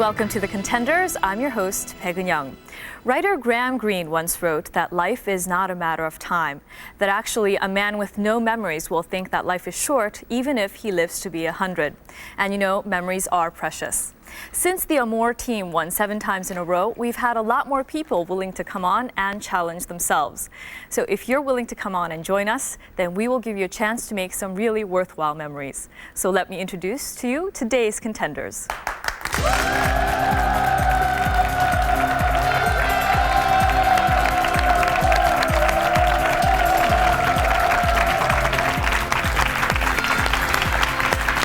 welcome to The Contenders. I'm your host, Bae-geun. Writer Graham Greene once wrote that life is not a matter of time, that actually a man with no memories will think that life is short even if he lives to be 100. And you know, memories are precious. Since the Amor team won 7 times in a row, we've had a lot more people willing to come on and challenge themselves. So if you're willing to come on and join us, then we will give you a chance to make some really worthwhile memories. So let me introduce to you today's contenders.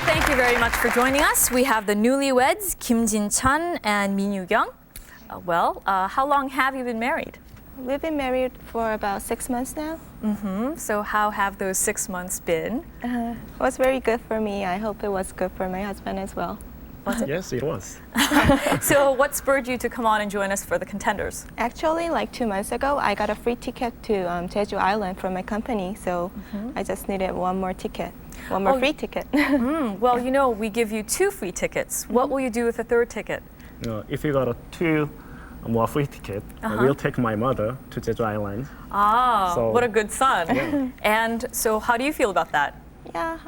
Thank you very much for joining us. We have the Newlyweds, Kim Jin-chan and Min Yu-kyung. How long have you been married? We've been married for about 6 months now. So how have those 6 months been? It was very good for me. I hope it was good for my husband as well. Yes, it was. So what spurred you to come on and join us for the Contenders? Actually, like 2 months ago, I got a free ticket to Jeju Island from my company, so I just needed one more ticket, one more free ticket. Well, you know, we give you 2 free tickets. What will you do with the 3rd ticket? If you got a 2 more free ticket, we'll take my mother to Jeju Island. So, what a good son. Yeah. And so how do you feel about that? Yeah,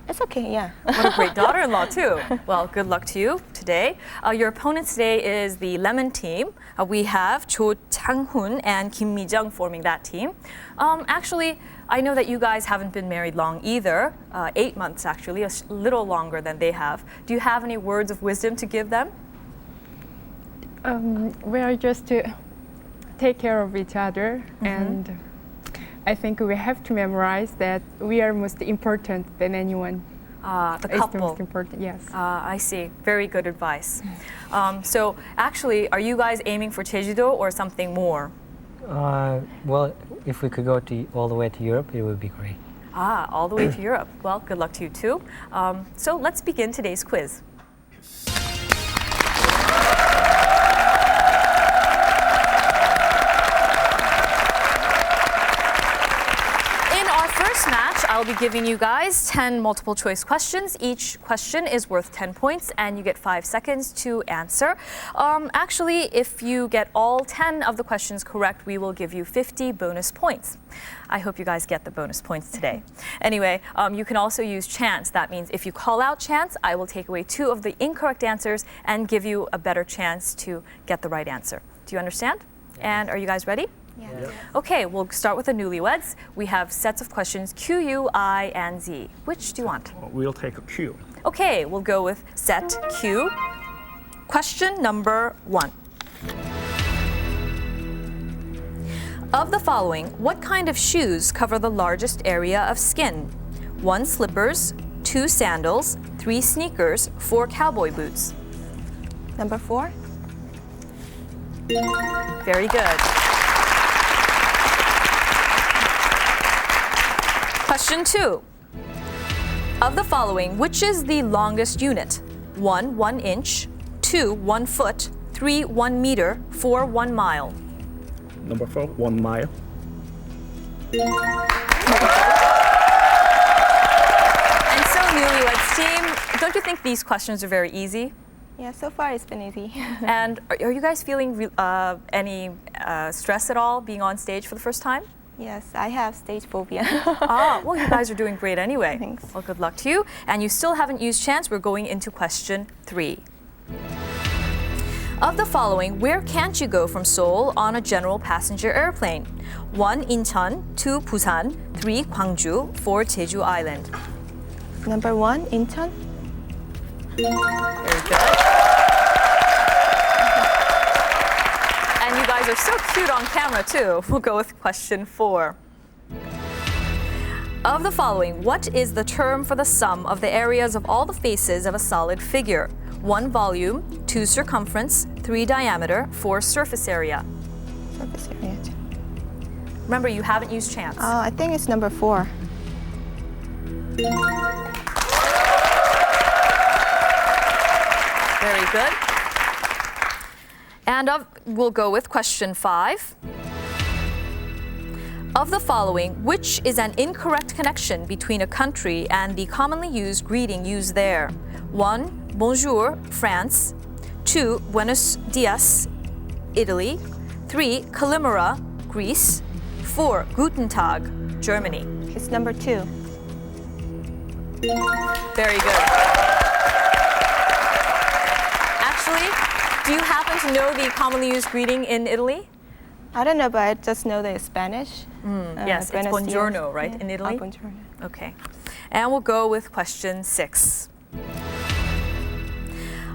it's okay, yeah. What a great daughter-in-law, too. Well, good luck to you today. Your opponents today is the Lemon team. We have Cho Chang-hoon and Kim Mi-jung forming that team. Actually, I know that you guys haven't been married long either. 8 months, actually, a little longer than they have. Do you have any words of wisdom to give them? We are just to take care of each other, and I think we have to memorize that we are most important than anyone. The It's couple. the most important, yes. I see. Very good advice. So actually, are you guys aiming for Jeju-do or something more? Well, if we could go all the way to Europe, it would be great. All the way to Europe. Well, good luck to you too. So let's begin today's quiz. I'll be giving you guys 10 multiple choice questions. Each question is worth 10 points and you get 5 seconds to answer. Actually, if you get all 10 of the questions correct, we will give you 50 bonus points. I hope you guys get the bonus points today. Anyway, you can also use chance. That means if you call out chance, I will take away 2 of the incorrect answers and give you a better chance to get the right answer. Do you understand? And are you guys ready? Yeah. Okay, we'll start with the Newlyweds. We have sets of questions Q, U, I, and Z. Which do you want? We'll take a Q. Okay, we'll go with set Q. Question number 1. Of the following, what kind of shoes cover the largest area of skin? 1 slippers, 2 sandals, 3 sneakers, 4 cowboy boots. Number 4. Very good. Question 2. Of the following, which is the longest unit? 1, 1 inch, 2, 1 foot, 3, 1 meter, 4, 1 mile. Number 4, 1 mile. And so, Newlyweds team, don't you think these questions are very easy? Yeah, so far it's been easy. And are you guys feeling any stress at all being on stage for the first time? Yes, I have stage phobia. Well, you guys are doing great anyway. Thanks. Well, good luck to you. And you still haven't used chance. We're going into question 3. Of the following, where can't you go from Seoul on a general passenger airplane? 1, Incheon, 2, Busan, 3, Gwangju, 4, Jeju Island. Number 1, Incheon. Very good. And you guys are so cute on camera, too. We'll go with question 4. Of the following, what is the term for the sum of the areas of all the faces of a solid figure? 1 volume, 2 circumference, 3 diameter, 4 surface area. Surface area. Remember, you haven't used chance. I think it's number 4. Very good. And we'll go with question 5. Of the following, which is an incorrect connection between a country and the commonly used greeting used there? 1, bonjour, France. 2. Buenos Dias, Italy. 3. Kalimera, Greece. 4. Guten Tag, Germany. It's number 2. Very good. Actually, do you happen to know the commonly used greeting in Italy? I don't know, but I just know that it's Spanish. Yes, it's Buenos buongiorno, dias. right, Yeah. in Italy? Buongiorno. Okay. And we'll go with question 6.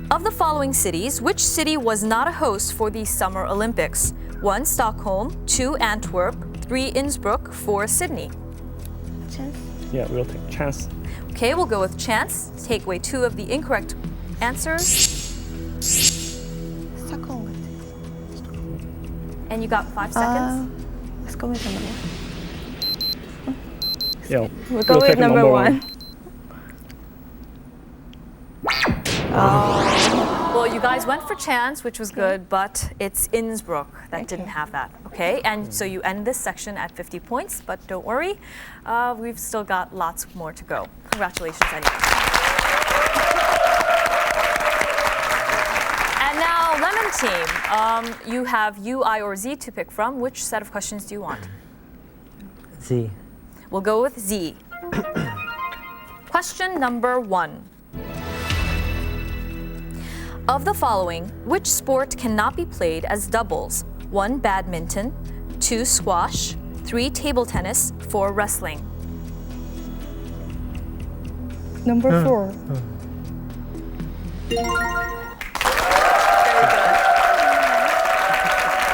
Of the following cities, which city was not a host for the Summer Olympics? 1. Stockholm, 2. Antwerp, 3. Innsbruck, 4. Sydney. Chance? Yeah, we'll take chance. Okay, we'll go with chance. Take away 2 of the incorrect answers. Stockholm. And you got 5 seconds. Let's go with number 1. Yeah, We'll go with take number 1. Well, you guys went for chance, which was good, but it's Innsbruck that didn't have that, okay? And so you end this section at 50 points, but don't worry, we've still got lots more to go. Congratulations, anyway. And now, Lemon Team, you have U, I, or Z to pick from. Which set of questions do you want? Z. We'll go with Z. Question number 1. Of the following, which sport cannot be played as doubles? 1. Badminton, 2. Squash, 3. Table tennis, 4. Wrestling. Number 4. Very good.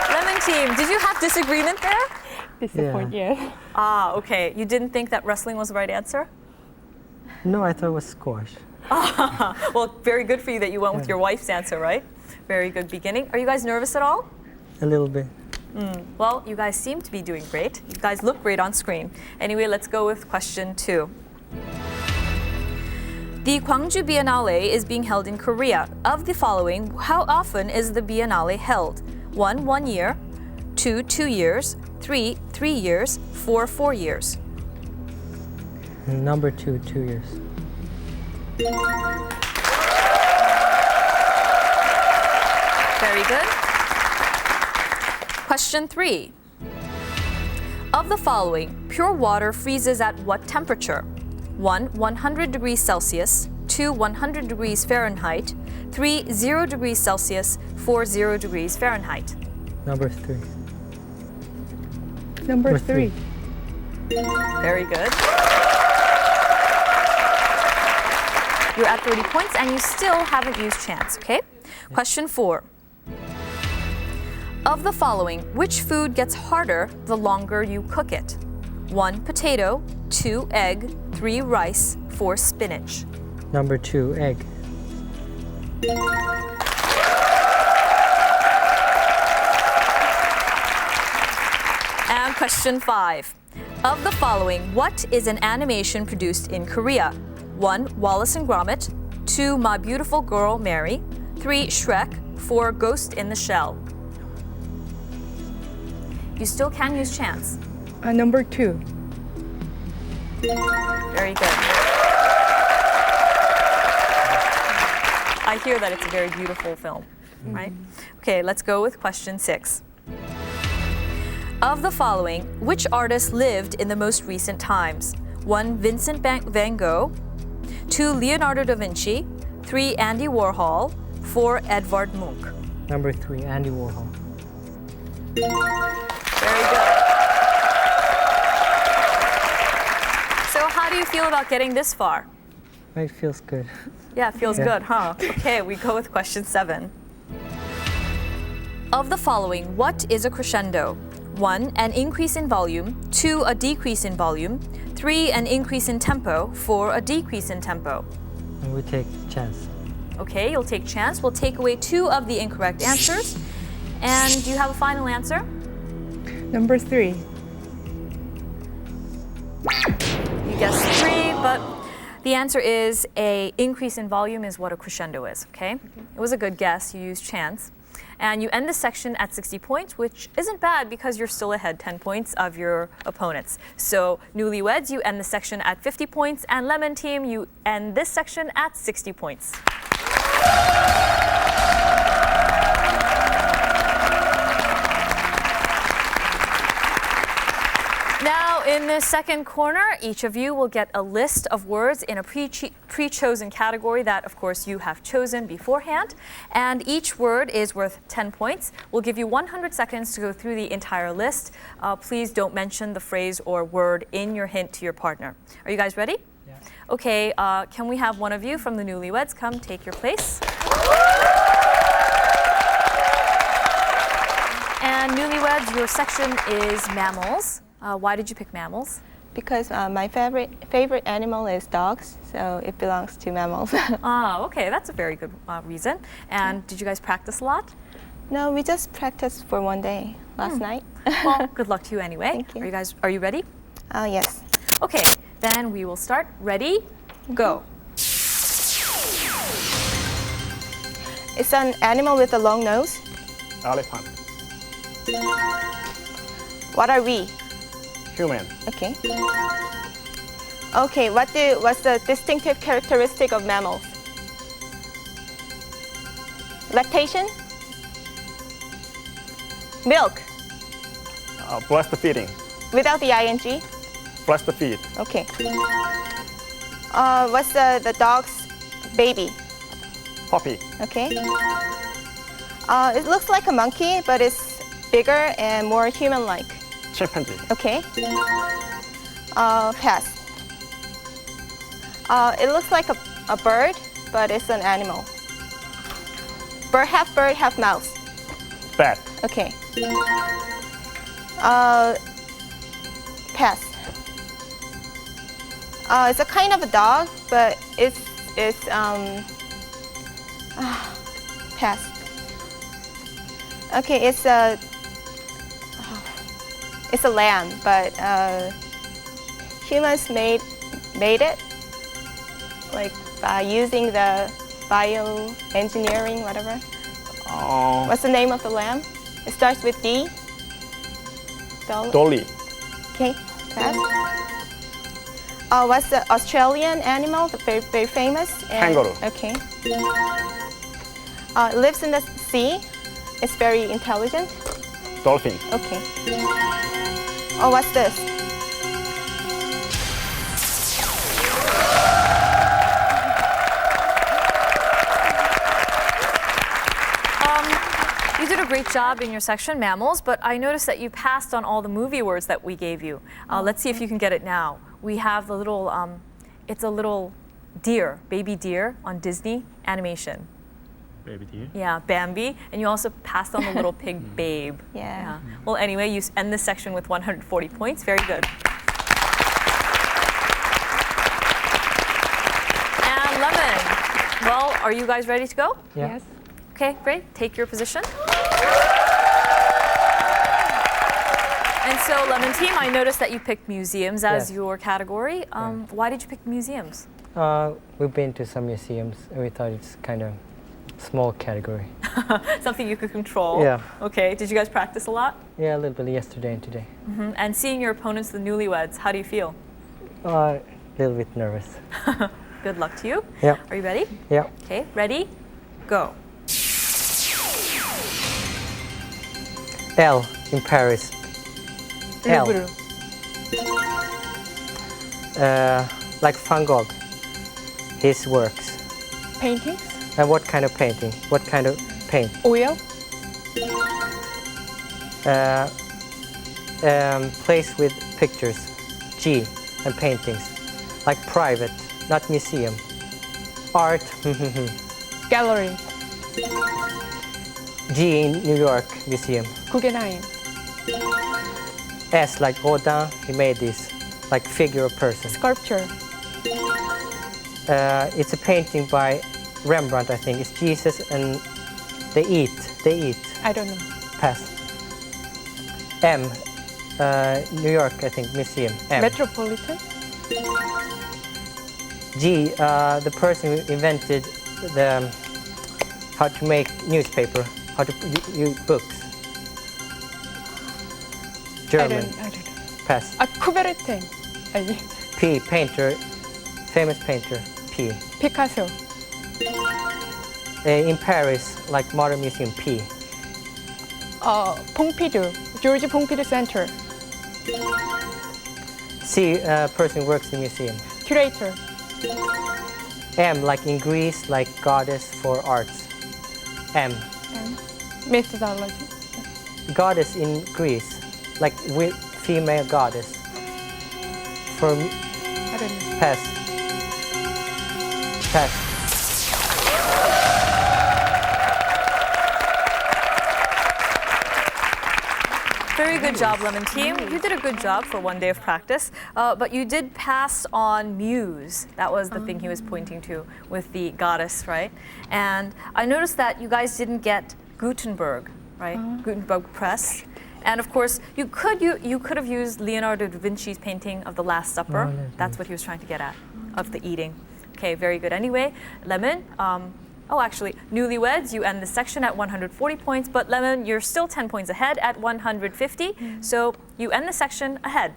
Lemon Team, did you have disagreement there? Disappoint, yeah. Ah, okay. You didn't think that wrestling was the right answer? No, I thought it was squash. Well, very good for you that you went with your wife's answer, right? Very good beginning. Are you guys nervous at all? A little bit. Well, you guys seem to be doing great. You guys look great on screen. Anyway, let's go with question 2. The Gwangju Biennale is being held in Korea. Of the following, how often is the Biennale held? 1. 1 year, 2. 2 years, 3. 3 years, 4. 4 years. Number 2, 2 years. Very good. Question 3. Of the following, pure water freezes at what temperature? 1. 100 degrees Celsius, 2. 100 degrees Fahrenheit, 3. 0 degrees Celsius, 4. 0 degrees Fahrenheit. Number 3. Number 3. Very good. You're at 30 points and you still haven't used chance, okay? Question 4. Of the following, which food gets harder the longer you cook it? 1. Potato, 2. Egg, 3. Rice, 4. Spinach. Number 2, egg. And question 5. Of the following, what is an animation produced in Korea? 1. Wallace and Gromit, 2. My Beautiful Girl Mary, 3. Shrek, 4. Ghost in the Shell. You still can use chance. Number 2. Very good. I hear that it's a very beautiful film, right? Okay, let's go with question 6. Of the following, which artist lived in the most recent times? 1. Vincent van Gogh, 2. Leonardo da Vinci, 3. Andy Warhol, 4. Edvard Munch. Number 3, Andy Warhol. Very good. So how do you feel about getting this far? It feels good. Yeah, it feels good, huh? Okay, we go with question 7. Of the following, what is a crescendo? 1. An increase in volume, 2. A decrease in volume, 3. An increase in tempo, 4. A decrease in tempo. And we take chance. Okay, you'll take chance. We'll take away 2 of the incorrect answers. And do you have a final answer? Number 3. You guessed 3, but the answer is a increase in volume is what a crescendo is, okay? It was a good guess. You used chance. And you end the section at 60 points, which isn't bad because you're still ahead 10 points of your opponents. So Newlyweds, you end the section at 50 points, and Lemon Team, you end this section at 60 points. In the second corner, each of you will get a list of words in a pre-chosen category that, of course, you have chosen beforehand. And each word is worth 10 points. We'll give you 100 seconds to go through the entire list. Please don't mention the phrase or word in your hint to your partner. Are you guys ready? Yeah. Okay, can we have one of you from the Newlyweds come take your place? And Newlyweds, your section is mammals. Why did you pick mammals? Because my favorite animal is dogs, so it belongs to mammals. Okay, that's a very good reason. And did you guys practice a lot? No, we just practiced for one day last night. Well, good luck to you anyway. Thank you. Are you ready? Yes. Okay, then we will start. Ready? Go. It's an animal with a long nose. Elephant. What are we? Human. Okay. Okay, what's the distinctive characteristic of mammals? Lactation? Milk, Breastfeeding. without the ing. Breastfeed. Okay. What's the dog's baby? Puppy. Okay. It looks like a monkey, but it's bigger and more human-like. Chimpanzee. Okay. Pass. It looks like a bird, but it's an animal. Bird, half mouse. Bat. Okay. Pass. It's a kind of a dog, but it's pass. Okay, it's a lamb, but humans made it like by using the bioengineering, whatever. What's the name of the lamb? It starts with D. Dolly. Okay, pass. What's the Australian animal, the very famous? Kangaroo. Okay. It lives in the sea. It's very intelligent. Dolphin. Okay. Oh, what's this? You did a great job in your section, mammals, but I noticed that you passed on all the movie words that we gave you. Let's see if you can get it now. We have the little, it's a little deer, baby deer on Disney animation. Baby deer. Yeah, Bambi, and you also passed on the little pig, Babe. Yeah. Well, anyway, you end this section with 140 points. Very good. And Lemon. Well, are you guys ready to go? Yeah. Yes. Okay, great. Take your position. And so, Lemon Team, I noticed that you picked museums as Yes. your category. Why did you pick museums? We've been to some museums and we thought it's kind of small category. Something you could control. Yeah. Okay. Did you guys practice a lot? Yeah, a little bit yesterday and today. And seeing your opponents, the Newlyweds, how do you feel? A little bit nervous. Good luck to you. Yeah. Are you ready? Yeah. Okay, ready? Go. L in Paris. L. Louvre. Like Van Gogh. His works. Paintings. And what kind of painting? What kind of paint? Oil. Place with pictures. G and paintings. Like private, not museum. Art. Gallery. G in New York Museum. Guggenheim. S like Rodin, he made this, like figure of person. Sculpture. It's a painting by Rembrandt, I think. It's Jesus and they eat. I don't know. Pass. M, New York, I think, Museum. M. Metropolitan. G, the person who invented the how to make newspaper, how to use books. German. I don't know. Pass. Coubertin. P, painter, famous painter. P. Picasso. In Paris, like Modern Museum. P. Pompidou. George Pompidou Center. C, person who works in museum. Curator. M, like in Greece, like goddess for arts. M, Methodology. goddess in Greece, like with female goddess. For I don't know. pass. Pass. Very good job, Lemon Team. You did a good job for one day of practice, but you did pass on muse. That was the thing he was pointing to with the goddess, right? And I noticed that you guys didn't get Gutenberg, right? Gutenberg press. And of course, you could have used Leonardo da Vinci's painting of the Last Supper. That's what he was trying to get at, of the eating. Okay, very good. Anyway, Lemon, actually, Newlyweds, you end the section at 140 points, but Lemon, you're still 10 points ahead at 150, so you end the section ahead.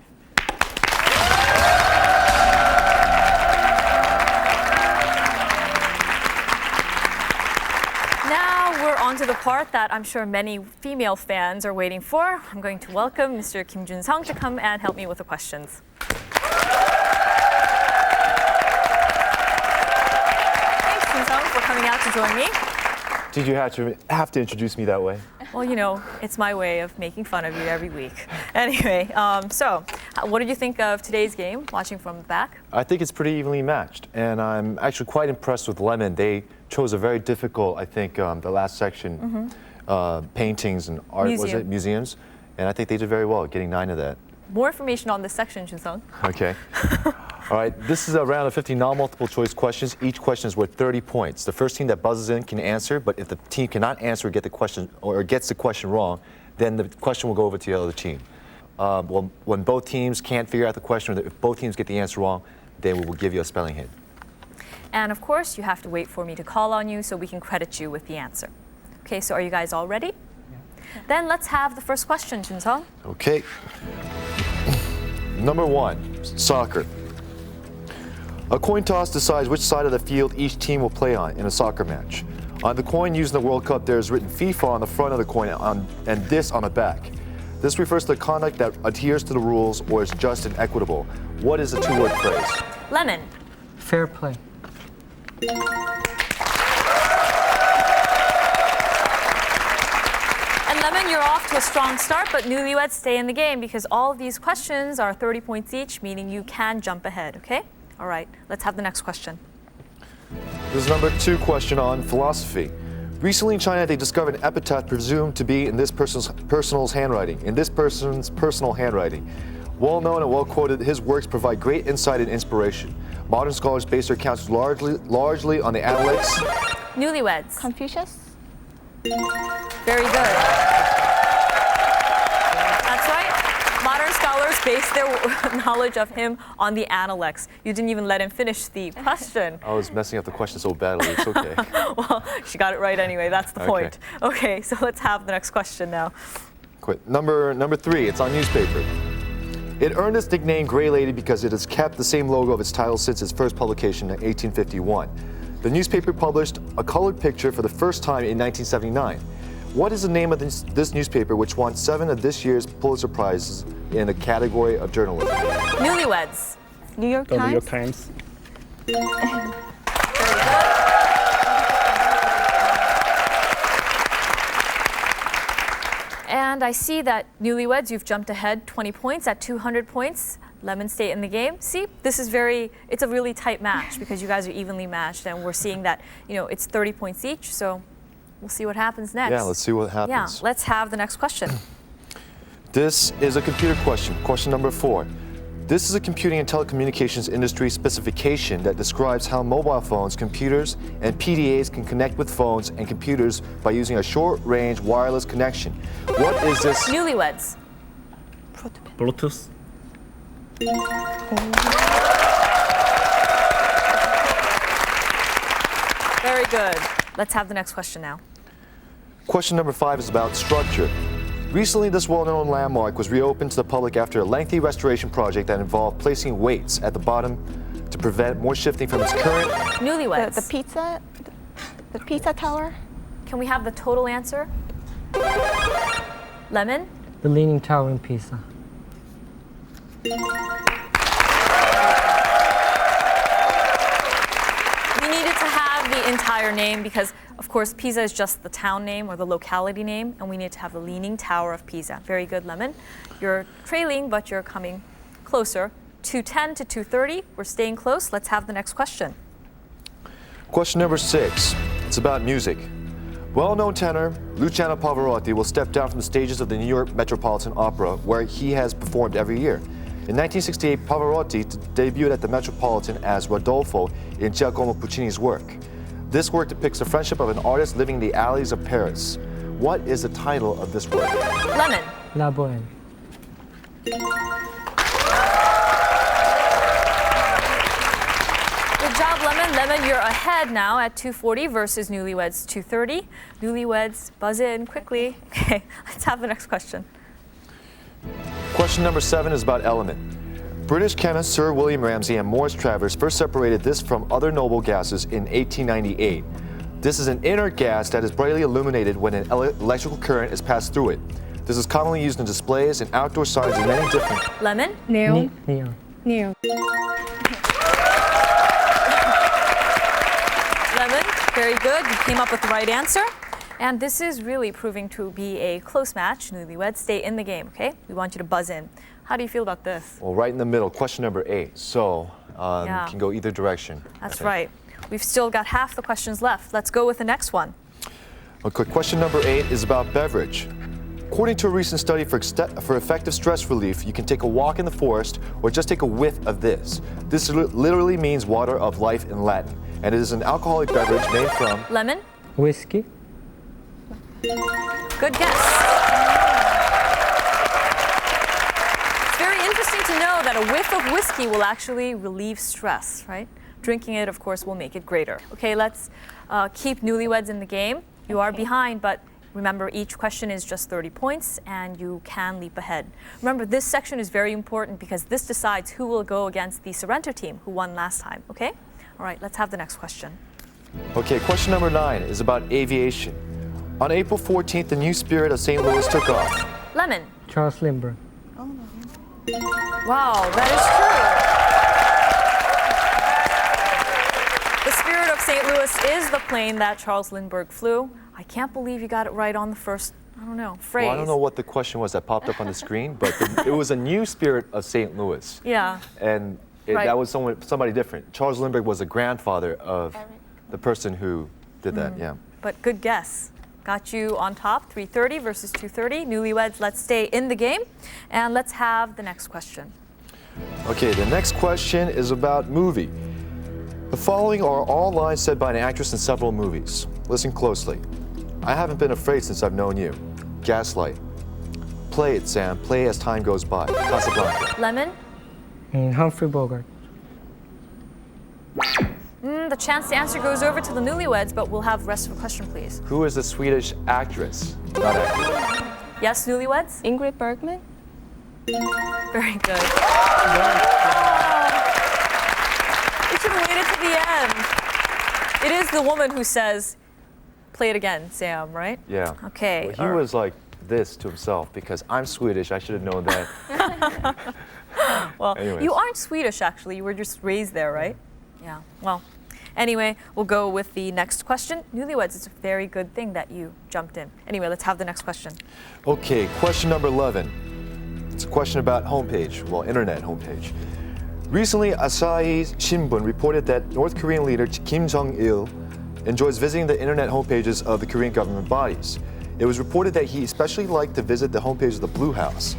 Now we're on to the part that I'm sure many female fans are waiting for. I'm going to welcome Mr. Kim Jun-sung to come and help me with the questions. For coming out to join me. Did you have to introduce me that way? Well, you know, it's my way of making fun of you every week. Anyway, so what did you think of today's game, watching from the back? I think it's pretty evenly matched, and I'm actually quite impressed with Lemon. They chose a very difficult, I think, the last section, paintings and art, museums, and I think they did very well, getting 9 of that. More information on this section, Jun-sung. Okay. All right, this is a round of 50 non-multiple choice questions. Each question is worth 30 points. The first team that buzzes in can answer, but if the team cannot answer or get the question or gets the question wrong, then the question will go over to the other team. When both teams can't figure out the question, or if both teams get the answer wrong, then we will give you a spelling hint. And of course, you have to wait for me to call on you so we can credit you with the answer. Okay, so are you guys all ready? Yeah. Then let's have the first question, Jun-sung. Okay. Number 1, soccer. A coin toss decides which side of the field each team will play on in a soccer match. On the coin used in the World Cup, there is written FIFA on the front of the coin and this on the back. This refers to the conduct that adheres to the rules or is just and equitable. What is the 2-word phrase? Lemon. Fair play. And Lemon, you're off to a strong start, but Newlyweds stay in the game because all of these questions are 30 points each, meaning you can jump ahead, okay? All right, let's have the next question. This is number 2 question on philosophy. Recently in China, they discovered an epitaph presumed to be in this person's personal handwriting. Well known and well quoted, his works provide great insight and inspiration. Modern scholars base their accounts largely on the analytics. Newlyweds. Confucius? Very good. That's right. Modern scholars base their knowledge of him on the analects. You didn't even let him finish the question. I was messing up the question so badly. It's okay. Well, she got it right anyway. That's the point. Okay, so let's have the next question now. Quick. Number 3. It's on newspaper. It earned its nickname Gray Lady because it has kept the same logo of its title since its first publication in 1851. The newspaper published a colored picture for the first time in 1979. What is the name of this newspaper, which won 7 of this year's Pulitzer Prizes in the category of journalism? Newlyweds. New York The Times? New York Times. And I see that Newlyweds, you've jumped ahead 20 points at 200 points. Lemon stay in the game. See, it's a really tight match because you guys are evenly matched, and we're seeing that, it's 30 points each, so we'll see what happens next. Yeah, let's see what happens. Yeah, let's have the next question. This is a computer question. Question number 4. This is a computing and telecommunications industry specification that describes how mobile phones, computers, and PDAs can connect with phones and computers by using a short-range wireless connection. What is this? Newlyweds. Bluetooth. Very good. Let's have the next question now. Question number 5 is about structure. Recently, this well-known landmark was reopened to the public after a lengthy restoration project that involved placing weights at the bottom to prevent more shifting from its current. Newlyweds. The pizza tower? Can we have the total answer? Lemon? The Leaning Tower in Pisa. the entire name because, of course, Pisa is just the town name or the locality name, and we need to have the Leaning Tower of Pisa. Very good, Lemon. You're trailing, but you're coming closer. 210 to 230. We're staying close. Let's have the next question. Question number 6. It's about music. Well-known tenor Luciano Pavarotti will step down from the stages of the New York Metropolitan Opera, where he has performed every year. In 1968, Pavarotti debuted at the Metropolitan as Rodolfo in Giacomo Puccini's work. This work depicts the friendship of an artist living in the alleys of Paris. What is the title of this work? Lemon. La Bohème. Good job, Lemon. Lemon, you're ahead now at 240 versus Newlyweds 230. Newlyweds, buzz in quickly. Okay, let's have the next question. Question number 7 is about element. British chemists Sir William Ramsay and Morris Travers first separated this from other noble gases in 1898. This is an inert gas that is brightly illuminated when an electrical current is passed through it. This is commonly used in displays and outdoor signs in many different... Lemon. Neon. Neon. Neon. Lemon, very good. You came up with the right answer. And this is really proving to be a close match. Newlyweds, stay in the game, okay? We want you to buzz in. How do you feel about this? Well, right in the middle, question number 8. So, Yeah. can go either direction. That's right. We've still got half the questions left. Let's go with the next one. Okay, question number 8 is about beverage. According to a recent study for effective stress relief, you can take a walk in the forest or just take a whiff of this. This literally means water of life in Latin, and it is an alcoholic beverage made from... Lemon. Whiskey. Good guess. It's very interesting to know that a whiff of whiskey will actually relieve stress, right? Drinking it, of course, will make it greater. Okay, let's keep Newlyweds in the game. You are behind, but remember, each question is just 30 points, and you can leap ahead. Remember, this section is very important because this decides who will go against the Sorento team, who won last time, okay? All right, let's have the next question. Okay, question number 9 is about aviation. On April 14th, the new Spirit of St. Louis took off. Lemon. Charles Lindbergh. Wow, that is true. The Spirit of St. Louis is the plane that Charles Lindbergh flew. I can't believe you got it right on the first, phrase. Well, I don't know what the question was that popped up on the screen, but it was a new Spirit of St. Louis. Yeah. And Right. that was somebody different. Charles Lindbergh was the grandfather of the person who did that, yeah. But good guess. Got you on top, 330 versus 230. Newlyweds, let's stay in the game. And let's have the next question. Okay, the next question is about movie. The following are all lines said by an actress in several movies. Listen closely. I haven't been afraid since I've known you. Gaslight. Play it, Sam. Play as time goes by. Casablanca. Lemon. Humphrey Bogart. The chance to answer goes over to the Newlyweds, but we'll have the rest of the question, please. Who is the Swedish actress? Not actor. Yes, Newlyweds? Ingrid Bergman? Very good. You should have waited to the end. It is the woman who says, play it again, Sam, right? Yeah. Okay. Well, he was like this to himself because I'm Swedish. I should have known that. Well, Anyways. you aren't Swedish, actually. You were just raised there, right? Yeah. Well, anyway, we'll go with the next question. Newlyweds, it's a very good thing that you jumped in. Anyway, let's have the next question. Okay, question number 11. It's a question about homepage, well, internet homepage. Recently, Asahi Shimbun reported that North Korean leader Kim Jong-il enjoys visiting the internet homepages of the Korean government bodies. It was reported that he especially liked to visit the homepage of the Blue House.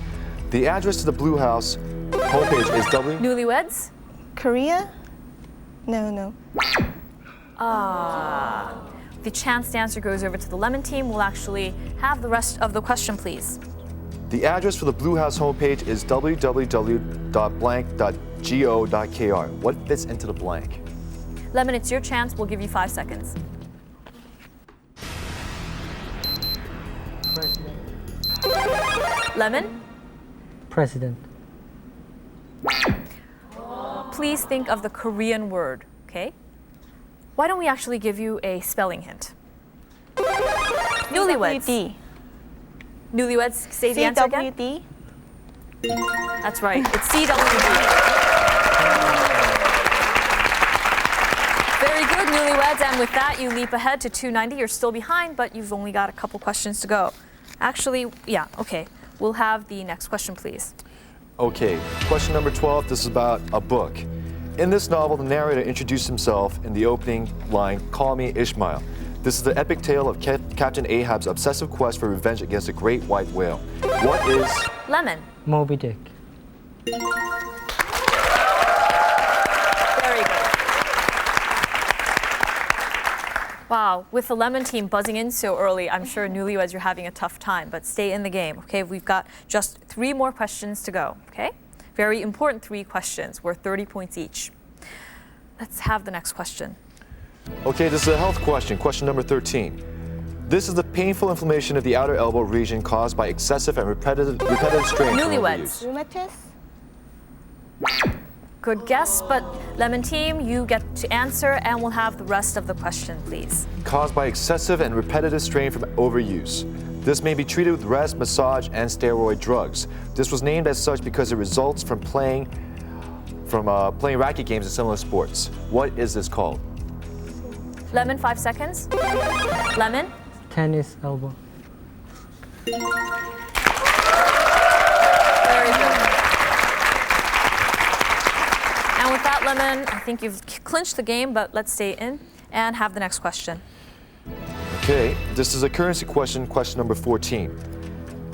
The address to the Blue House homepage is Newlyweds? Korea? No. The chance to answer goes over to the Lemon team. We'll actually have the rest of the question, please. The address for the Blue House homepage is www.blank.go.kr. What fits into the blank? Lemon, it's your chance. We'll give you 5 seconds. Lemon? President. Please think of the Korean word, okay? Why don't we actually give you a spelling hint? Newlyweds. CWD. Newlyweds, say the answer again. CWD? That's right, it's CWD. Very good, job, Newlyweds. And with that, you leap ahead to 290. You're still behind, but you've only got a couple questions to go. Actually, yeah, okay. We'll have the next question, please. Okay, question number 12. This is about a book. In this novel, the narrator introduced himself in the opening line, "Call me Ishmael." This is the epic tale of Captain Ahab's obsessive quest for revenge against a great white whale. What is... Lemon. Moby Dick. Very good. Wow, with the Lemon team buzzing in so early, I'm sure Newlyweds, you're having a tough time, but stay in the game, okay? We've got just 3 more questions to go, okay? Very important 3 questions, worth 30 points each. Let's have the next question. Okay, this is a health question, question number 13. This is the painful inflammation of the outer elbow region caused by excessive and repetitive strain. Newlyweds. Rheumatism? Good guess, but Lemon team, you get to answer, and we'll have the rest of the question, please. Caused by excessive and repetitive strain from overuse. This may be treated with rest, massage, and steroid drugs. This was named as such because it results from playing racket games and similar sports. What is this called? Lemon, 5 seconds. Lemon? Tennis elbow. Very good. And with that, Lemon, I think you've clinched the game, but let's stay in and have the next question. Okay, this is a currency question, question number 14.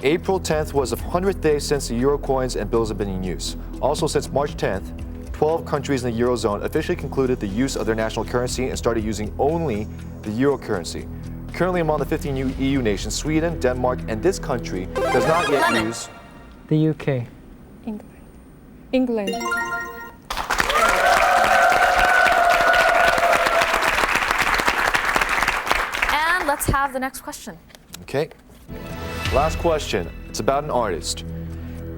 April 10th was the 100th day since the euro coins and bills have been in use. Also, since March 10th, 12 countries in the Eurozone officially concluded the use of their national currency and started using only the euro currency. Currently among the 15 EU nations, Sweden, Denmark, and this country does not yet Lemon. use... The UK. England. And let's have the next question. Okay. Last question. It's about an artist.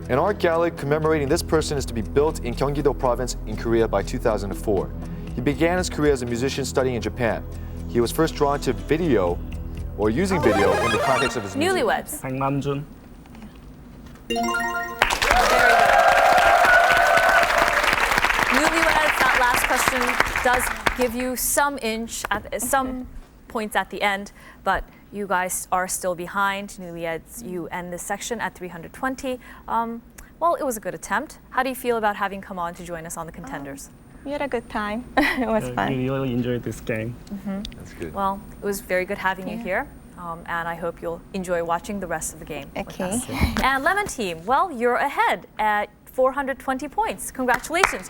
An art gallery commemorating this person is to be built in Gyeonggi-do province in Korea by 2004. He began his career as a musician studying in Japan. He was first drawn to video, or using video, in the context of his music. Newlyweds. 백남준. Very good. Newlyweds, that last question does give you some points at the end, but you guys are still behind. Newlyweds, you end this section at 320. Well, it was a good attempt. How do you feel about having come on to join us on the Contenders? We had a good time. It was fun. We really enjoyed this game. That's good. Well, it was very good having you here, and I hope you'll enjoy watching the rest of the game with Okay. us. And Lemon Team, well, you're ahead at 420 points. Congratulations.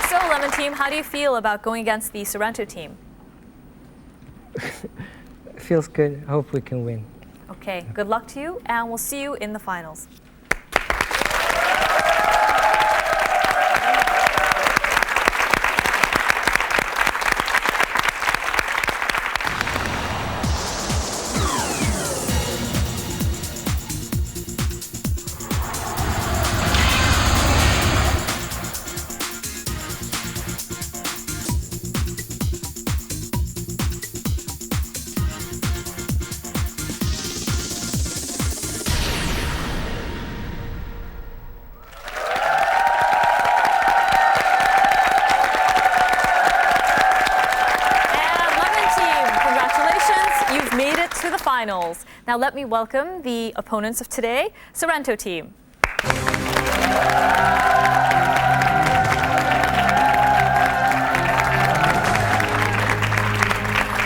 So, Lemon Team, how do you feel about going against the Sorento team? Feels good. Hope we can win. Okay, good luck to you, and we'll see you in the finals. Finals. Now let me welcome the opponents of today, Sorento team.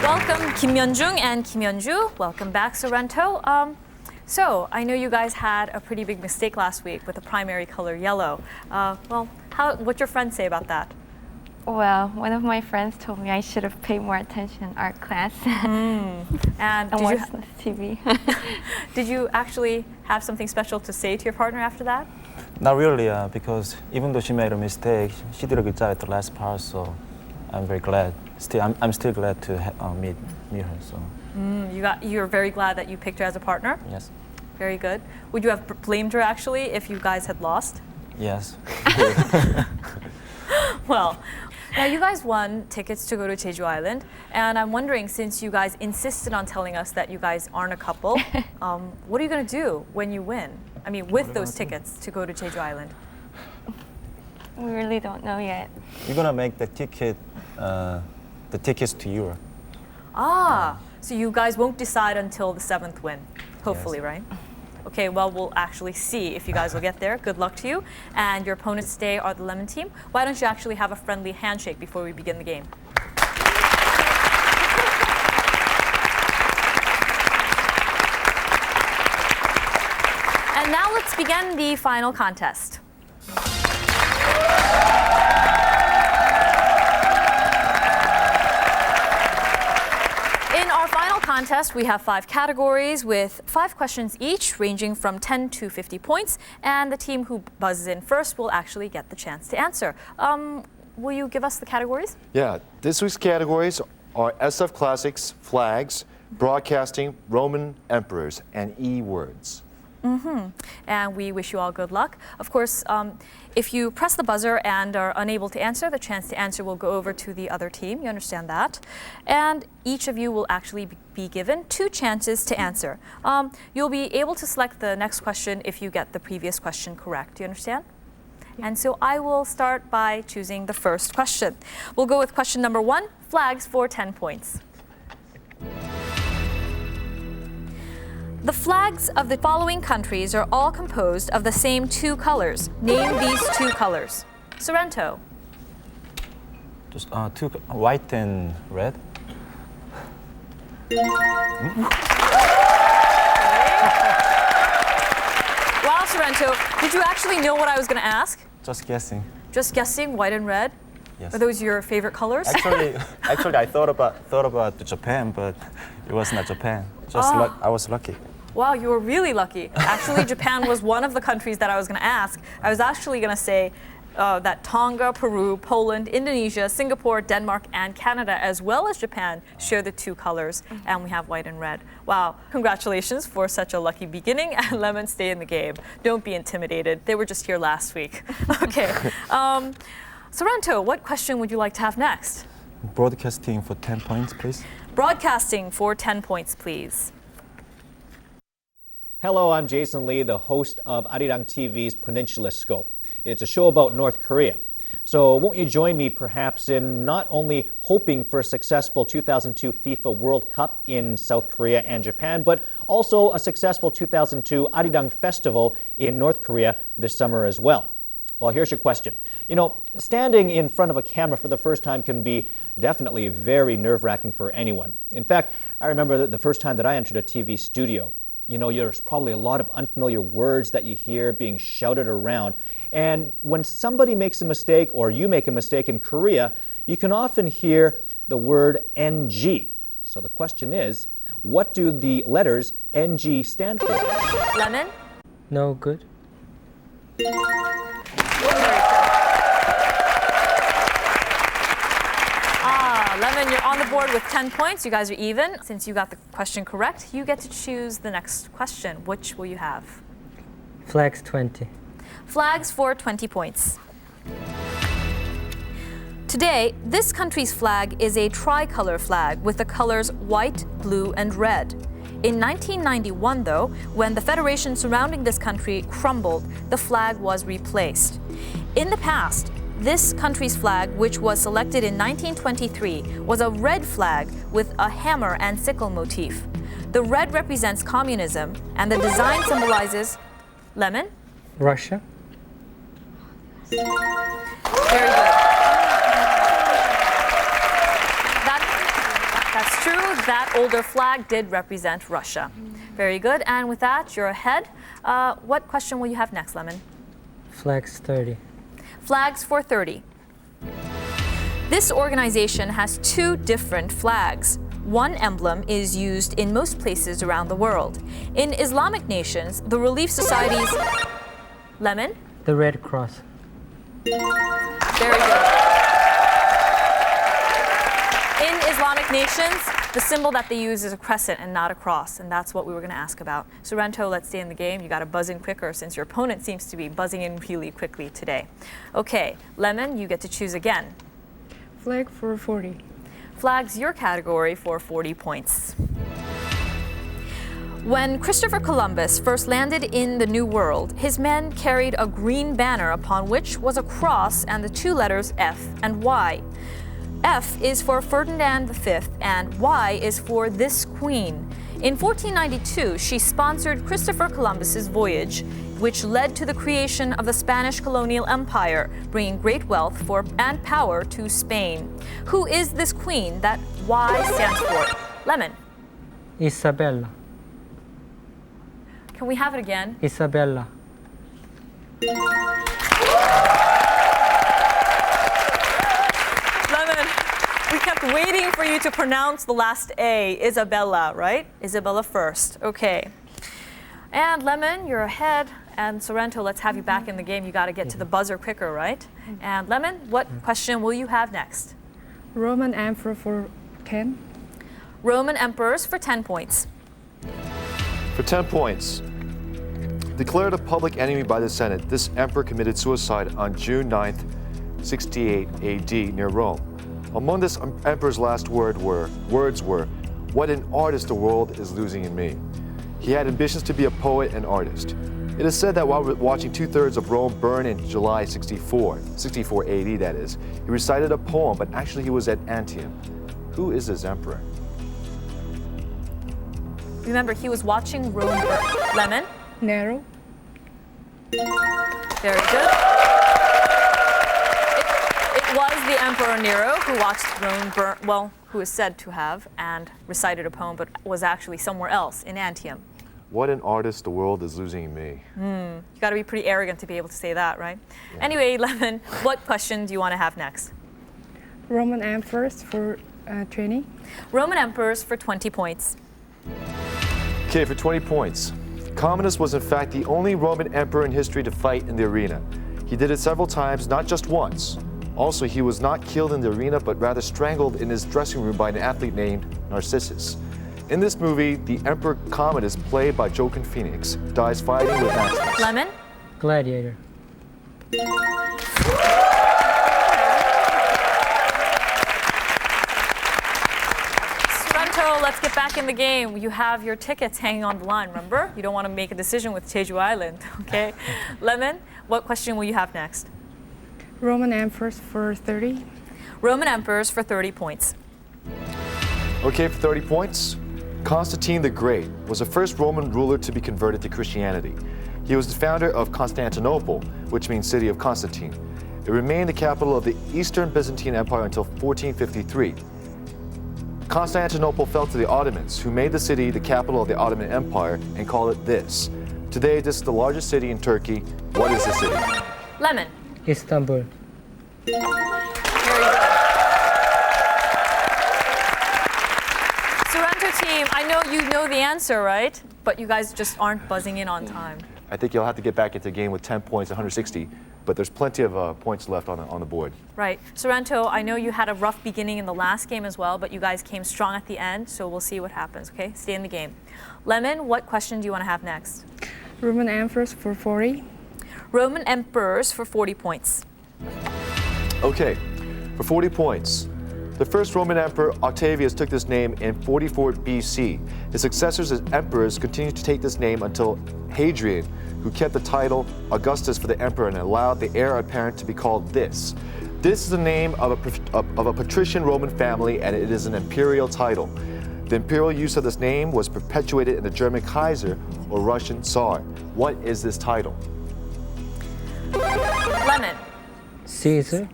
Welcome Kim Yeonjung and Kim Yeonju. Welcome back, Sorento. So I know you guys had a pretty big mistake last week with the primary color yellow. Well, what'd your friends say about that? Well, one of my friends told me I should have paid more attention in art class And and watched TV. Did you actually have something special to say to your partner after that? Not really, you even though she made a mistake, she did a good job at the last part, so I'm very glad. I'm still glad to meet her. So. You're very glad that you picked her as a partner? Yes. Very good. Would you have blamed her actually if you guys had lost? Yes. Well, now you guys won tickets to go to Jeju Island, and I'm wondering, since you guys insisted on telling us that you guys aren't a couple, what are you going to do when you win? I mean, with those tickets to go to Jeju Island? We really don't know yet. We're gonna make the tickets to Europe. Ah, so you guys won't decide until the 7th win, hopefully, Yes. right? Okay, well, we'll actually see if you guys will get there. Good luck to you. And your opponents today are the Lemon team. Why don't you actually have a friendly handshake before we begin the game? And now let's begin the final contest. In our final contest, we have 5 categories with 5 questions each, ranging from 10 to 50 points, and the team who buzzes in first will actually get the chance to answer. Will you give us the categories? Yeah, this week's categories are SF classics, flags, broadcasting, Roman emperors, and E-words. And we wish you all good luck. Of course, if you press the buzzer and are unable to answer, the chance to answer will go over to the other team. You understand that? And each of you will actually be given 2 chances to answer. You'll be able to select the next question if you get the previous question correct. Do you understand? And so I will start by choosing the first question. We'll go with question number 1, flags for 10 points. The flags of the following countries are all composed of the same 2 colors. Name these 2 colors. Sorento. Just two, white and red. Wow, Sorento, did you actually know what I was going to ask? Just guessing. Just guessing, white and red? Yes. Are those your favorite colors? Actually, I thought about Japan, but it was not Japan. I was lucky. Wow, you were really lucky. Actually, Japan was one of the countries that I was going to ask. I was actually going to say that Tonga, Peru, Poland, Indonesia, Singapore, Denmark, and Canada, as well as Japan, share the 2 colors, and we have white and red. Wow, congratulations for such a lucky beginning, and Lemon, stay in the game. Don't be intimidated. They were just here last week. Okay. Sorento, what question would you like to have next? Broadcasting for 10 points, please. Broadcasting for 10 points, please. Hello, I'm Jason Lee, the host of Arirang TV's Peninsula Scope. It's a show about North Korea. So won't you join me perhaps in not only hoping for a successful 2002 FIFA World Cup in South Korea and Japan, but also a successful 2002 Arirang Festival in North Korea this summer as well. Well, here's your question. You know, standing in front of a camera for the first time can be definitely very nerve-wracking for anyone. In fact, I remember the first time that I entered a TV studio. You know, there's probably a lot of unfamiliar words that you hear being shouted around. And when somebody makes a mistake or you make a mistake in Korea, you can often hear the word NG. So the question is, what do the letters NG stand for? Lemon? No good. Lemon, you're on the board with 10 points. You guys are even. Since you got the question correct, you get to choose the next question. Which will you have? Flags 20. Flags for 20 points. Today, this country's flag is a tricolor flag with the colors white, blue, and red. In 1991, though, when the federation surrounding this country crumbled, the flag was replaced. In the past, this country's flag, which was selected in 1923, was a red flag with a hammer and sickle motif. The red represents communism, and the design symbolizes Lemon? Russia. Very good. That's true. That older flag did represent Russia. Very good. And with that, you're ahead. What question will you have next, Lemon? Flags 30. Flags for 30. This organization has 2 different flags. One emblem is used in most places around the world. In Islamic nations, the Relief Societies... Lemon? The Red Cross. Very good. In Islamic nations, the symbol that they use is a crescent and not a cross, and that's what we were going to ask about. Sorento, let's stay in the game. You got to buzz in quicker since your opponent seems to be buzzing in really quickly today. Okay, Lemon, you get to choose again. Flag for 40. Flags your category for 40 points. When Christopher Columbus first landed in the New World, his men carried a green banner upon which was a cross and the two letters F and Y. F is for Ferdinand V and Y is for this queen. In 1492, she sponsored Christopher Columbus's voyage, which led to the creation of the Spanish colonial empire, bringing great wealth and power to Spain. Who is this queen that Y stands for? Lemon. Isabella. Can we have it again? Isabella. Lemon, we kept waiting for you to pronounce the last A, Isabella, right? Isabella first. Okay. And Lemon, you're ahead. And Sorento, let's have you back in the game. You got to get to the buzzer quicker, right? And Lemon, what question will you have next? Roman emperor for 10. Roman emperors for 10 points. For 10 points. Declared a public enemy by the Senate, this emperor committed suicide on June 9th, 68 AD near Rome. Among this emperor's last words were, "What an artist the world is losing in me." He had ambitions to be a poet and artist. It is said that while watching 2/3 of Rome burn in July 64 AD that is, he recited a poem, but actually he was at Antium. Who is this emperor? Remember, he was watching Rome burn. Lemon? Nero. Very good. It was the Emperor Nero who watched Rome burn, well, who is said to have, and recited a poem, but was actually somewhere else in Antium. What an artist the world is losing in me. You got to be pretty arrogant to be able to say that, right? Yeah. Anyway, Lemon, what question do you want to have next? Roman emperors for 20. Roman emperors for 20 points. Okay, for 20 points. Commodus was in fact the only Roman emperor in history to fight in the arena. He did it several times, not just once. Also, he was not killed in the arena, but rather strangled in his dressing room by an athlete named Narcissus. In this movie, the Emperor Commodus, played by Joaquin Phoenix, dies fighting with Maximus. Lemon? Gladiator. Sorento, let's get back in the game. You have your tickets hanging on the line, remember? You don't want to make a decision with Jeju Island, okay? Lemon, what question will you have next? Roman emperors for 30. Roman emperors for 30 points. Okay, for 30 points. Constantine the Great was the first Roman ruler to be converted to Christianity. He was the founder of Constantinople, which means city of Constantine. It remained the capital of the Eastern Byzantine Empire until 1453. Constantinople fell to the Ottomans, who made the city the capital of the Ottoman Empire and called it this. Today, this is the largest city in Turkey. What is the city? Lemon. Istanbul. Very good. Sorento team, I know you know the answer, right? But you guys just aren't buzzing in on time. I think you'll have to get back into the game with 10 points, 160, but there's plenty of points left on the board. Right. Sorento, I know you had a rough beginning in the last game as well, but you guys came strong at the end, so we'll see what happens, okay? Stay in the game. Lemon, what question do you want to have next? Roman emperors for 40. Roman emperors for 40 points. Okay, for 40 points. The first Roman emperor, Octavius, took this name in 44 BC. His successors as emperors continued to take this name until Hadrian, who kept the title Augustus for the emperor and allowed the heir apparent to be called this. This is the name of a patrician Roman family, and it is an imperial title. The imperial use of this name was perpetuated in the German Kaiser or Russian Tsar. What is this title? Lemon. Caesar.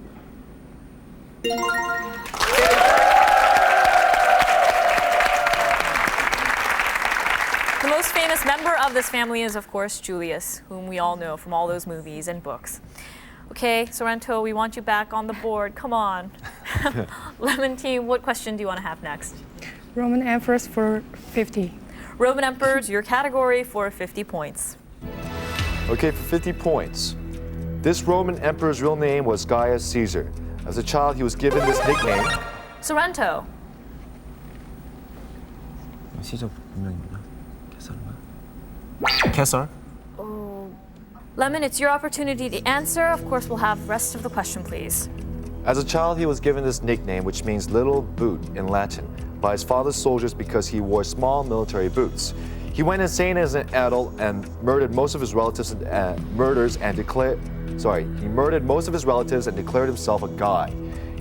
The most famous member of this family is, of course, Julius, whom we all know from all those movies and books. Okay, Sorento, we want you back on the board. Come on. Lemon team, what question do you want to have next? Roman emperors for 50. Roman emperors, your category for 50 points. Okay, for 50 points. This Roman emperor's real name was Gaius Caesar. As a child, he was given this nickname. Sorento. 시작 분명입니다. 캐설. Oh. Lemon, it's your opportunity to answer. Of course, we'll have the rest of the question, please. As a child, he was given this nickname, which means little boot in Latin, by his father's soldiers because he wore small military boots. He went insane as an adult and murdered most of his relatives He murdered most of his relatives and declared himself a god.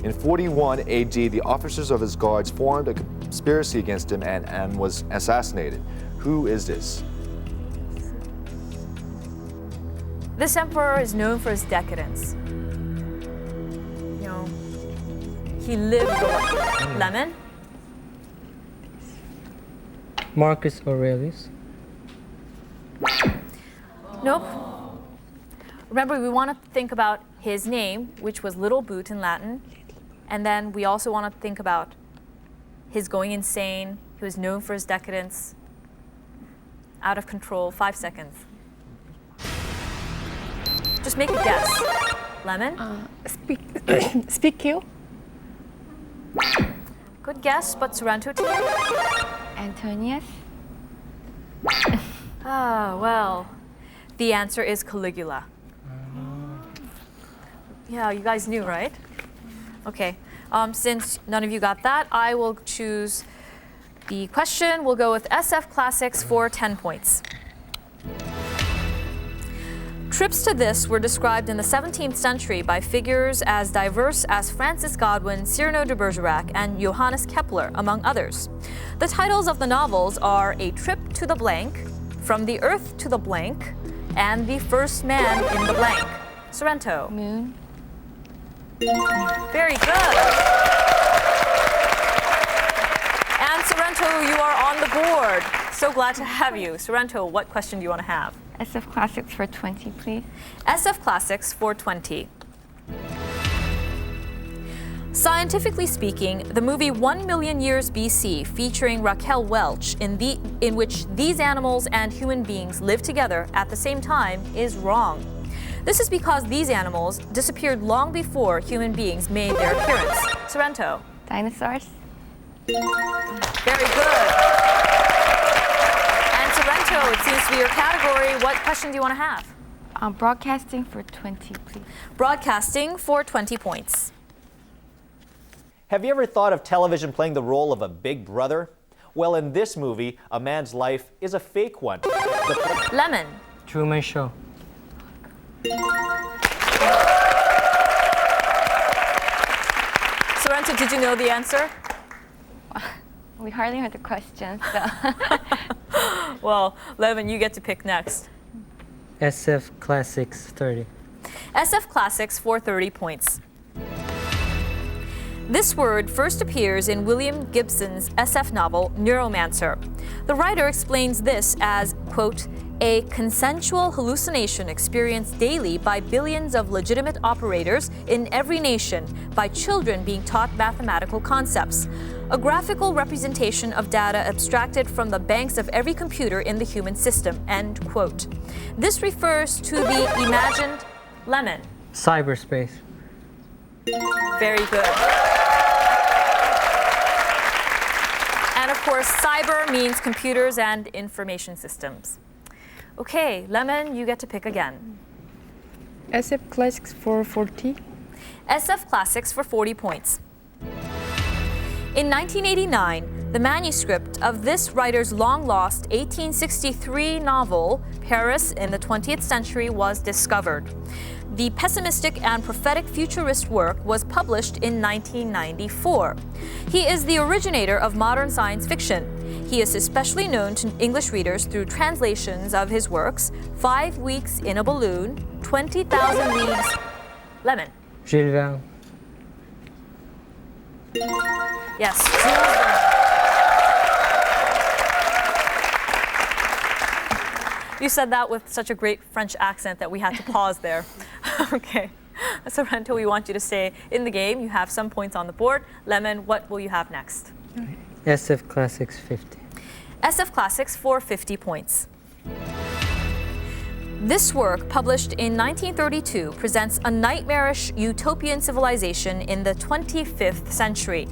In 41 AD, the officers of his guards formed a conspiracy against him and was assassinated. Who is this? This emperor is known for his decadence. He lived the life. Lemon? Marcus Aurelius. Nope. Remember, we want to think about his name, which was Little Boot in Latin. And then we also want to think about his going insane. He was known for his decadence. Out of control. 5 seconds. Just make a guess. Lemon? Speak you. Good guess, but Sorento team? Antonius? Well, the answer is Caligula. Yeah, you guys knew, right? Okay, since none of you got that, I will choose the question. We'll go with SF Classics for 10 points. Trips to this were described in the 17th century by figures as diverse as Francis Godwin, Cyrano de Bergerac, and Johannes Kepler, among others. The titles of the novels are A Trip to the Blank, From the Earth to the Blank, and The First Man in the Blank. Sorento. Moon? Very good. And Sorento, you are on the board. So glad to have you. Sorento, what question do you want to have? SF Classics for 20, please. SF Classics for 20. Scientifically speaking, the movie 1 Million Years BC, featuring Raquel Welch, in which these animals and human beings live together at the same time, is wrong. This is because these animals disappeared long before human beings made their appearance. Sorento. Dinosaurs? Very good. And Sorento, it seems to be your category. What question do you want to have? Broadcasting for 20, please. Broadcasting for 20 points. Have you ever thought of television playing the role of a big brother? Well, in this movie, a man's life is a fake one. Lemon. Truman Show. Sorento, did you know the answer? We hardly heard the question, so. Well, Lemon, you get to pick next. SF Classics 30. SF Classics for 30 points. This word first appears in William Gibson's SF novel, Neuromancer. The writer explains this as, quote, a consensual hallucination experienced daily by billions of legitimate operators in every nation by children being taught mathematical concepts. A graphical representation of data abstracted from the banks of every computer in the human system, end quote. This refers to the imagined Lemon. Cyberspace. Very good. And of course, cyber means computers and information systems. Okay, Lemon, you get to pick again. SF Classics for 40. SF Classics for 40 points. In 1989, the manuscript of this writer's long-lost 1863 novel, Paris in the 20th Century, was discovered. The pessimistic and prophetic futurist work was published in 1994. He is the originator of modern science fiction. He is especially known to English readers through translations of his works, 5 Weeks in a Balloon, 20,000 Leagues. Lemon. Jules Verne. Yes, Jules Verne. You said that with such a great French accent that we had to pause there. Okay. Sorento, we want you to stay in the game. You have some points on the board. Lemon, what will you have next? SF Classics 50. SF Classics for 50 points. This work, published in 1932, presents a nightmarish utopian civilization in the 25th century.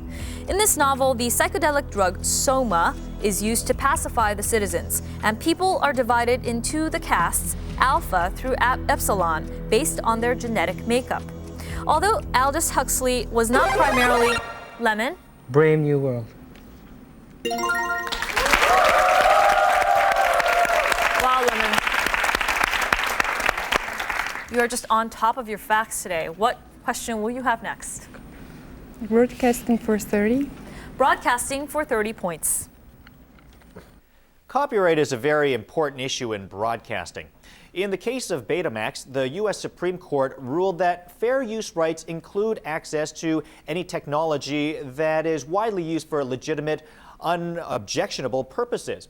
In this novel, the psychedelic drug soma is used to pacify the citizens, and people are divided into the castes alpha through epsilon based on their genetic makeup. Although Aldous Huxley was not primarily Lemon. Brave New World. You are just on top of your facts today. What question will you have next? Broadcasting for 30. Broadcasting for 30 points. Copyright is a very important issue in broadcasting. In the case of Betamax, the U.S. Supreme Court ruled that fair use rights include access to any technology that is widely used for legitimate, unobjectionable purposes.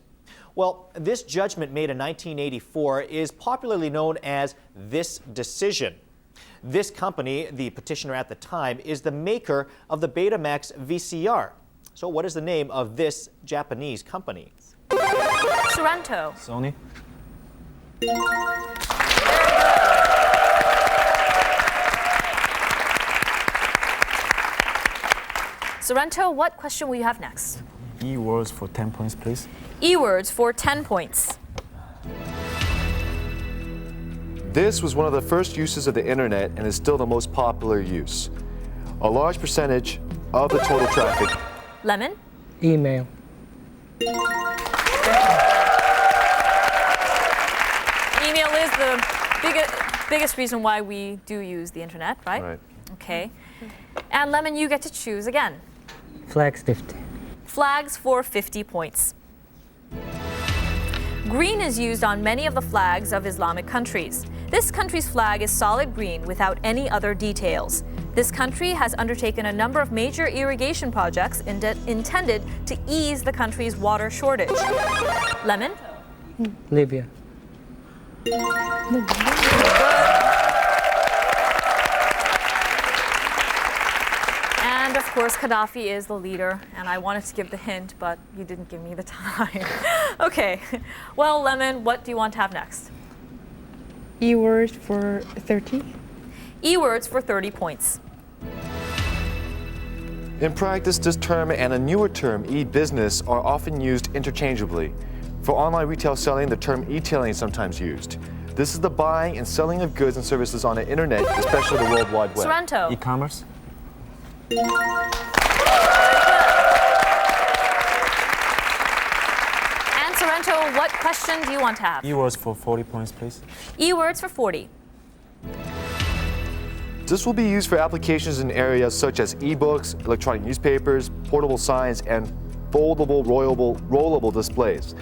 Well, this judgment made in 1984 is popularly known as this decision. This company, the petitioner at the time, is the maker of the Betamax VCR. So what is the name of this Japanese company? Sorento. Sony. Sorento, what question will you have next? E-words for 10 points, please. E-words for 10 points. This was one of the first uses of the internet and is still the most popular use. A large percentage of the total traffic. Lemon? Email. Email is the biggest reason why we do use the internet, right? Right. Okay. And Lemon, you get to choose again. Flags 50. Flags for 50 points. Green is used on many of the flags of Islamic countries. This country's flag is solid green without any other details. This country has undertaken a number of major irrigation projects intended to ease the country's water shortage. Lemon? Libya. And of course, Gaddafi is the leader, and I wanted to give the hint, but you didn't give me the time. Okay, well, Lemon, what do you want to have next? E-words for 30. E-words for 30 points. In practice, this term and a newer term, e-business, are often used interchangeably. For online retail selling, the term e-tailing is sometimes used. This is the buying and selling of goods and services on the internet, especially the World Wide Web. Sorento. E-commerce. And Sorento, what question do you want to have? E-words for 40 points, please. E-words for 40. This will be used for applications in areas such as e-books, electronic newspapers, portable signs, and foldable, rollable displays.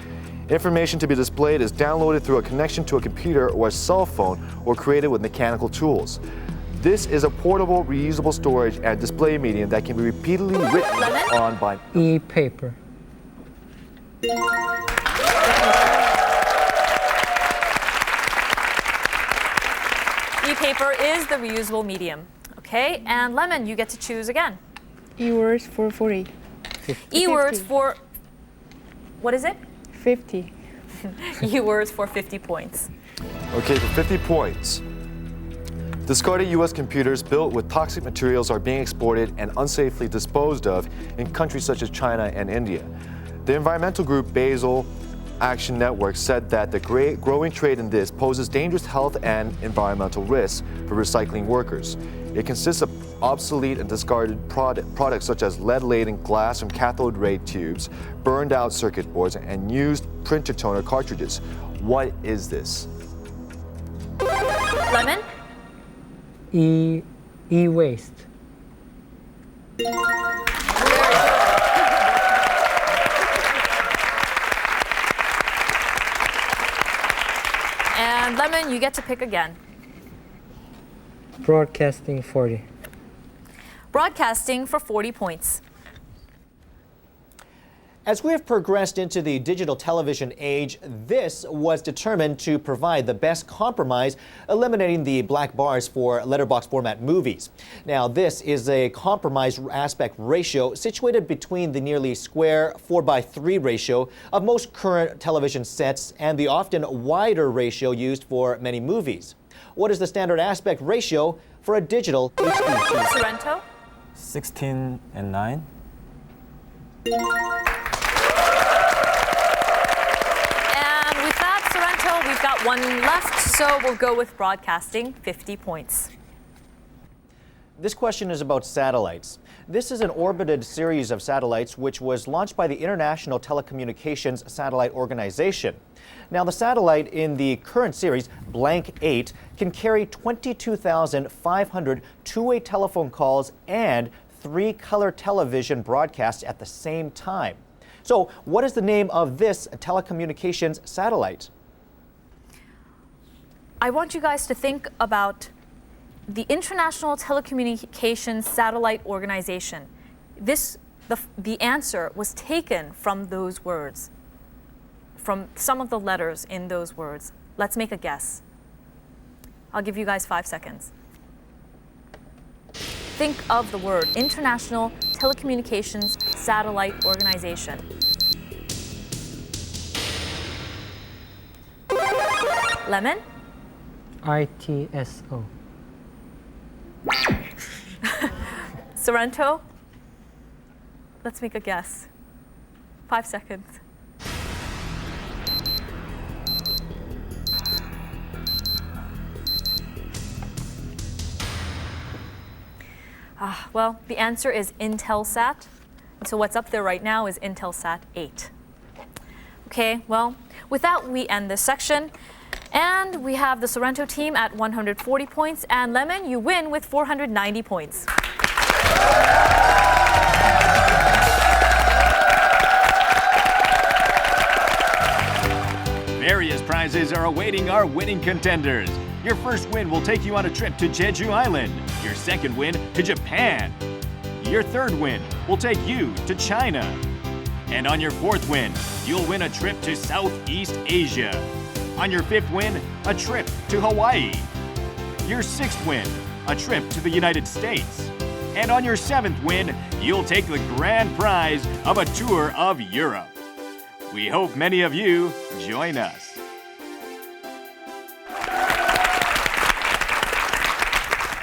Information to be displayed is downloaded through a connection to a computer or a cell phone or created with mechanical tools. This is a portable, reusable storage and display medium that can be repeatedly written on by E-paper. E-paper is the reusable medium. Okay, and Lemon, you get to choose again. E-words for 40. E-words 50. for, what is it? 50. E-words for 50 points. Okay, for 50 points. Discarded U.S. computers built with toxic materials are being exported and unsafely disposed of in countries such as China and India. The environmental group Basel Action Network said that the growing trade in this poses dangerous health and environmental risks for recycling workers. It consists of obsolete and discarded products such as lead-laden glass from cathode ray tubes, burned out circuit boards, and used printer toner cartridges. What is this? Lemon? E-waste. And Lemon, you get to pick again. Broadcasting 40. Broadcasting for 40 points. As we have progressed into the digital television age, this was determined to provide the best compromise, eliminating the black bars for letterbox format movies. Now, this is a compromise aspect ratio situated between the nearly square 4:3 ratio of most current television sets and the often wider ratio used for many movies. What is the standard aspect ratio for a digital HD TV? Sorento? 16:9. We've got one left, so we'll go with broadcasting, 50 points. This question is about satellites. This is an orbited series of satellites which was launched by the International Telecommunications Satellite Organization. Now, the satellite in the current series, Blank 8, can carry 22,500 two-way telephone calls and 3 color television broadcasts at the same time. So, what is the name of this telecommunications satellite? I want you guys to think about the International Telecommunications Satellite Organization. The answer was taken from those words, from some of the letters in those words. Let's make a guess. I'll give you guys 5 seconds. Think of the word International Telecommunications Satellite Organization. Lemon? ITSO. Sorento? Let's make a guess. 5 seconds. Well, the answer is Intelsat. So what's up there right now is Intelsat 8. Okay, well, with that, we end this section. And we have the Sorento team at 140 points. And Lemon, you win with 490 points. Various prizes are awaiting our winning contenders. Your first win will take you on a trip to Jeju Island. Your second win to Japan. Your third win will take you to China. And on your fourth win, you'll win a trip to Southeast Asia. On your fifth win, a trip to Hawaii. Your sixth win, a trip to the United States. And on your seventh win, you'll take the grand prize of a tour of Europe. We hope many of you join us.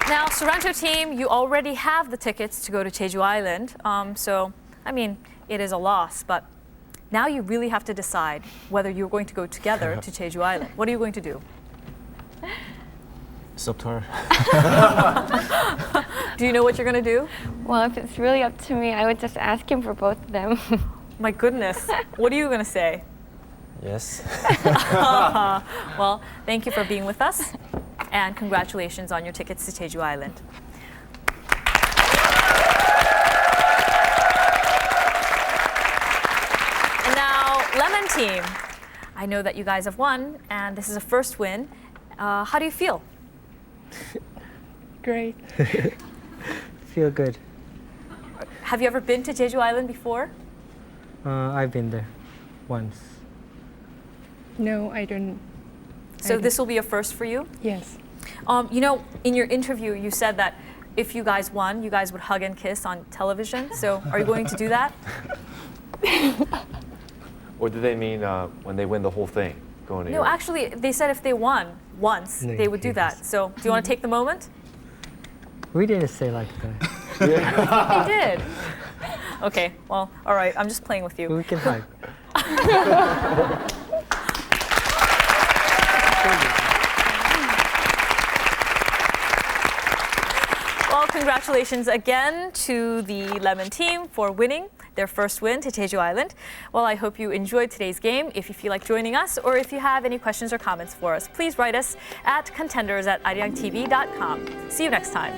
Now, Sorento team, you already have the tickets to go to Jeju Island. So, I mean, it is a loss, but now you really have to decide whether you're going to go together to Jeju Island. What are you going to do? It's up to her. Do you know what you're going to do? Well, if it's really up to me, I would just ask him for both of them. My goodness. What are you going to say? Yes. Well, thank you for being with us, and congratulations on your tickets to Jeju Island. And now, Lemon team, I know that you guys have won, and this is a first win. How do you feel? Great. Feel good. Have you ever been to Jeju Island before? I've been there once. No, I don't. So this will be a first for you? Yes. You know, in your interview, you said that if you guys won, you guys would hug and kiss on television. So are you going to do that? Or do they mean when they win the whole thing? Going to No, Europe? actually, they said if they won once, they would do that. So do you want to take the moment? We didn't say like that. They did. Okay, well, all right, I'm just playing with you. We can hug. Well, congratulations again to the Lemon team for winning their first win to Jeju Island. Well, I hope you enjoyed today's game. If you feel like joining us, or if you have any questions or comments for us, please write us at contenders@arirangtv.com. See you next time.